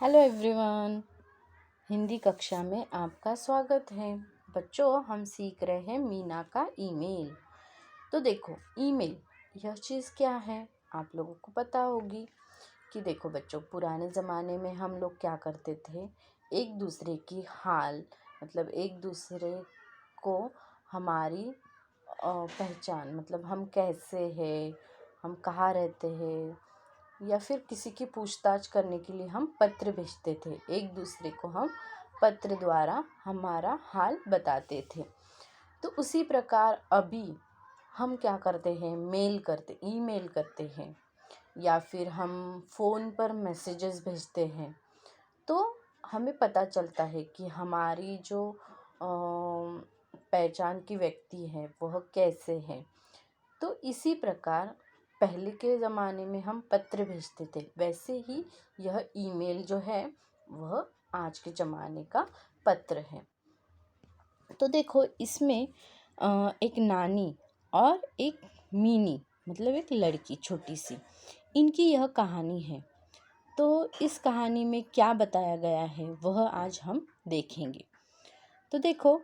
Hello everyone. Hindi कक्षा में आपका स्वागत है। बच्चों, हम सीख रहे हैं मीना का ईमेल। तो देखो, ईमेल यह चीज़ क्या है आप लोगों को पता होगी कि देखो बच्चों, पुराने ज़माने में हम लोग क्या करते थे, एक दूसरे की हाल मतलब एक दूसरे को हमारी पहचान मतलब हम कैसे हैं, हम कहाँ रहते हैं या फिर किसी की पूछताछ करने के लिए हम पत्र भेजते थे। एक दूसरे को हम पत्र द्वारा हमारा हाल बताते थे। तो उसी प्रकार अभी हम क्या करते हैं, ईमेल करते हैं या फिर हम फ़ोन पर मैसेजेस भेजते हैं। तो हमें पता चलता है कि हमारी जो पहचान की व्यक्ति है वह कैसे है। तो इसी प्रकार पहले के ज़माने में हम पत्र भेजते थे, वैसे ही यह ईमेल जो है वह आज के ज़माने का पत्र है। तो देखो, इसमें एक नानी और एक मीनी मतलब एक लड़की छोटी सी, इनकी यह कहानी है। तो इस कहानी में क्या बताया गया है वह आज हम देखेंगे। तो देखो,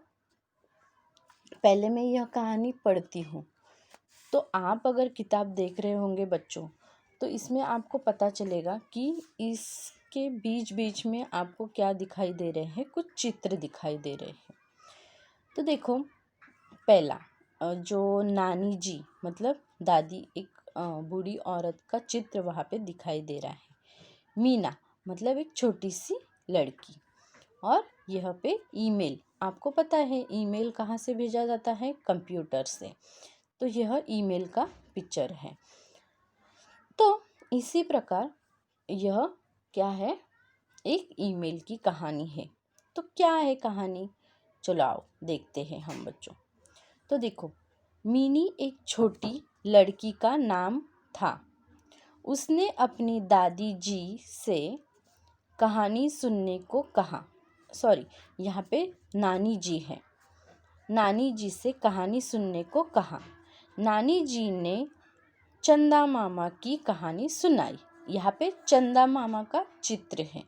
पहले मैं यह कहानी पढ़ती हूँ। तो आप अगर किताब देख रहे होंगे बच्चों, तो इसमें आपको पता चलेगा कि इसके बीच बीच में आपको क्या दिखाई दे रहे हैं, कुछ चित्र दिखाई दे रहे हैं। तो देखो, पहला जो नानी जी मतलब दादी, एक बूढ़ी औरत का चित्र वहाँ पे दिखाई दे रहा है। मीना मतलब एक छोटी सी लड़की। और यह पे ईमेल, आपको पता है ईमेल कहाँ से भेजा जाता है, कंप्यूटर से। तो यह ईमेल का पिक्चर है। तो इसी प्रकार यह क्या है, एक ईमेल की कहानी है। तो क्या है कहानी, चलो आओ देखते हैं हम बच्चों। तो देखो, मिनी एक छोटी लड़की का नाम था। उसने अपनी दादी जी से कहानी सुनने को कहा। सॉरी, यहाँ पे नानी जी है। नानी जी से कहानी सुनने को कहा। नानी जी ने चंदा मामा की कहानी सुनाई। यहाँ पे चंदा मामा का चित्र है।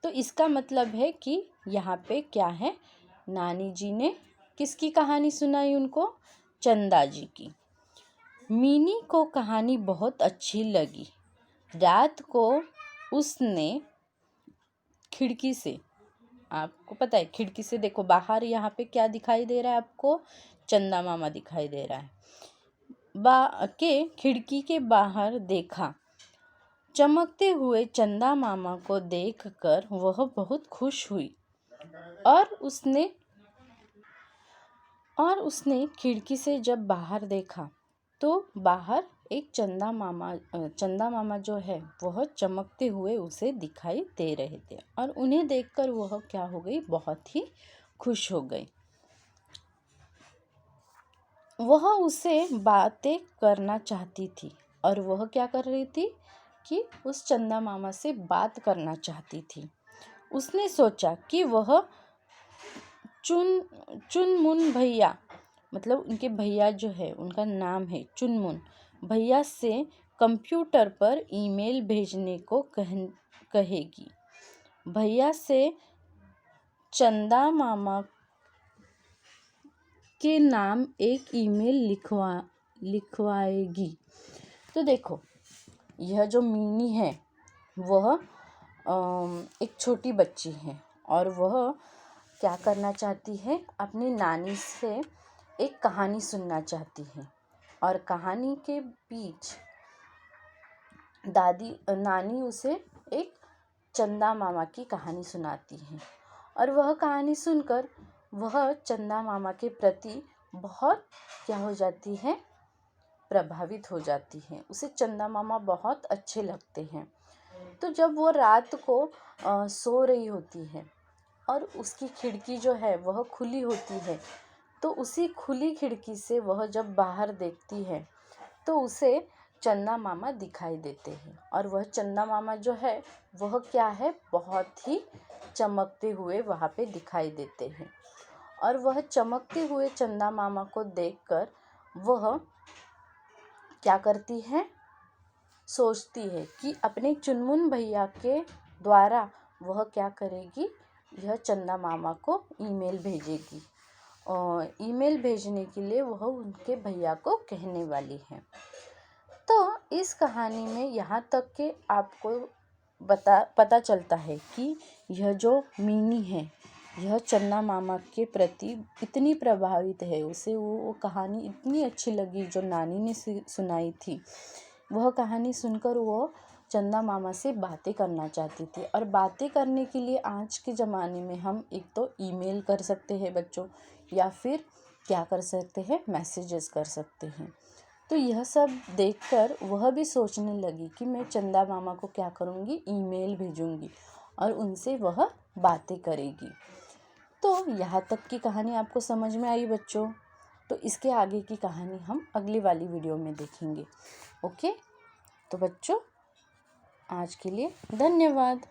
तो इसका मतलब है कि यहाँ पे क्या है, नानी जी ने किसकी कहानी सुनाई उनको, चंदा जी की। मिनी को कहानी बहुत अच्छी लगी। रात को उसने खिड़की से, आपको पता है खिड़की से देखो बाहर यहाँ पे क्या दिखाई दे रहा है आपको, चंदा मामा दिखाई दे रहा है। खिड़की के बाहर देखा। चमकते हुए चंदा मामा को देखकर वह बहुत खुश हुई और उसने खिड़की से जब बाहर देखा तो बाहर एक चंदा मामा जो है वह चमकते हुए उसे दिखाई दे रहे थे और उन्हें देखकर वह क्या हो गई, बहुत ही खुश हो गई। वह उससे बातें करना चाहती थी और वह क्या कर रही थी कि उस चंदा मामा से बात करना चाहती थी। उसने सोचा कि वह चुनमुन भैया मतलब उनके भैया जो है उनका नाम है चुनमुन भैया से कंप्यूटर पर ईमेल भेजने को कहेगी। भैया से चंदा मामा के नाम एक ईमेल लिखवाएगी। तो देखो, यह जो मिनी है वह एक छोटी बच्ची है और वह क्या करना चाहती है, अपनी नानी से एक कहानी सुनना चाहती है। और कहानी के बीच नानी उसे एक चंदा मामा की कहानी सुनाती है और वह कहानी सुनकर वह चंदा मामा के प्रति बहुत क्या हो जाती है, प्रभावित हो जाती है। उसे चंदा मामा बहुत अच्छे लगते हैं। तो जब वो रात को सो रही होती है और उसकी खिड़की जो है वह खुली होती है, तो उसी खुली खिड़की से वह जब बाहर देखती है तो उसे चंदा मामा दिखाई देते हैं। और वह चंदा मामा जो है वह क्या है, बहुत ही चमकते हुए वहाँ पे दिखाई देते हैं। और वह चमकते हुए चंदा मामा को देखकर वह क्या करती है, सोचती है कि अपने चुनमुन भैया के द्वारा वह क्या करेगी, यह चंदा मामा को ईमेल भेजेगी और ईमेल भेजने के लिए वह उनके भैया को कहने वाली है। तो इस कहानी में यहाँ तक कि आपको पता चलता है कि यह जो मीनी है यह चंदा मामा के प्रति इतनी प्रभावित है, उसे वो कहानी इतनी अच्छी लगी जो नानी ने सुनाई थी। वह कहानी सुनकर वो चंदा मामा से बातें करना चाहती थी। और बातें करने के लिए आज के ज़माने में हम एक तो ईमेल कर सकते हैं बच्चों, या फिर क्या कर सकते हैं, मैसेजेस कर सकते हैं। तो यह सब देखकर वह भी सोचने लगी कि मैं चंदा मामा को क्या करूँगी, ईमेल भेजूँगी और उनसे वह बातें करेगी। तो यहाँ तक की कहानी आपको समझ में आई बच्चों। तो इसके आगे की कहानी हम अगली वाली वीडियो में देखेंगे। ओके, तो बच्चों आज के लिए धन्यवाद।